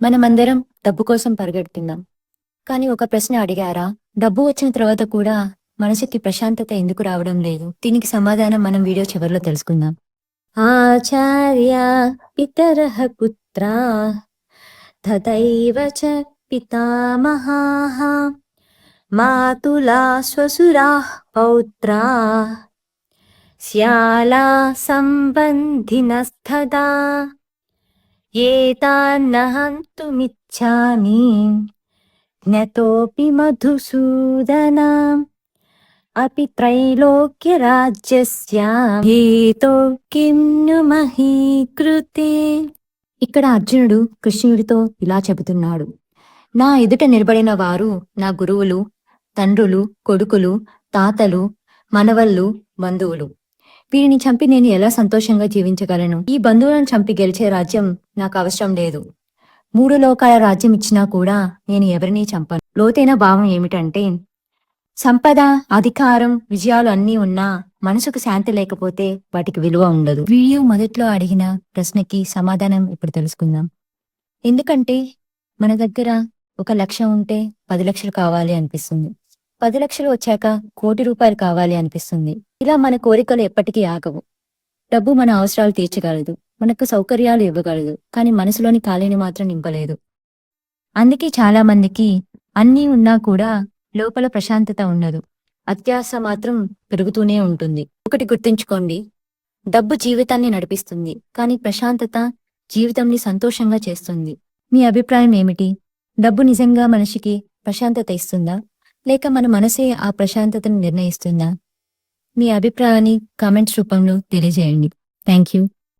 మనమందరం డబ్బు కోసం పరిగెడుతున్నాం. కానీ ఒక ప్రశ్న అడిగారా? డబ్బు వచ్చిన తర్వాత కూడా మనసుకి ప్రశాంతత ఎందుకు రావడం లేదు? దీనికి సమాధానం మనం వీడియో చివరిలో తెలుసుకుందాం. ఆచార్య పితరః పుత్రా తథైవ చ పితామహాః మాతులా శ్వశురాః పౌత్రా శ్యాలా సంబంధినస్తథా ఏతాన్నహంతుమిచ్ఛామి జ్ఞతోపి మధుసూదన అపి త్రైలోక్యరాజ్యస్య హేతో కిం ను మహీకృతే. ఇక్కడ అర్జునుడు కృష్ణుడితో ఇలా చెబుతున్నాడు. నా ఎదుట నిలబడిన వారు నా గురువులు, తండ్రులు, కొడుకులు, తాతలు, మనవళ్ళు, బంధువులు. వీరిని చంపి నేను ఎలా సంతోషంగా జీవించగలను? ఈ బంధువులను చంపి గెలిచే రాజ్యం నాకు అవసరం లేదు. 3 లోకాల రాజ్యం ఇచ్చినా కూడా నేను ఎవరినీ చంపను. లోతైన భావం ఏమిటంటే, సంపద, అధికారం, విజయాలు అన్నీ ఉన్నా మనసుకు శాంతి లేకపోతే వాటికి విలువ ఉండదు. వీడియో మొదట్లో అడిగిన ప్రశ్నకి సమాధానం ఇప్పుడు తెలుసుకుందాం. ఎందుకంటే మన దగ్గర 1 లక్షం ఉంటే 10 లక్షలు కావాలి అనిపిస్తుంది. 10 లక్షలు వచ్చాక 1,00,00,000 రూపాయలు కావాలి అనిపిస్తుంది. ఇలా మన కోరికలు ఎప్పటికీ ఆగవు. డబ్బు మన అవసరాలు తీర్చగలదు, మనకు సౌకర్యాలు ఇవ్వగలదు, కానీ మనసులోని ఖాళీని మాత్రం నింపలేదు. అందుకే చాలా మందికి అన్నీ ఉన్నా కూడా లోపల ప్రశాంతత ఉండదు. అత్యాశ మాత్రం పెరుగుతూనే ఉంటుంది. ఒకటి గుర్తుంచుకోండి, డబ్బు జీవితాన్ని నడిపిస్తుంది, కానీ ప్రశాంతత జీవితాన్ని సంతోషంగా చేస్తుంది. మీ అభిప్రాయం ఏమిటి? డబ్బు నిజంగా మనిషికి ప్రశాంతత ఇస్తుందా, లేక మన మనసే ఆ ప్రశాంతతను నిర్ణయిస్తుందా? మీ అభిప్రాయాన్ని కామెంట్స్ రూపంలో తెలియజేయండి. Thank you.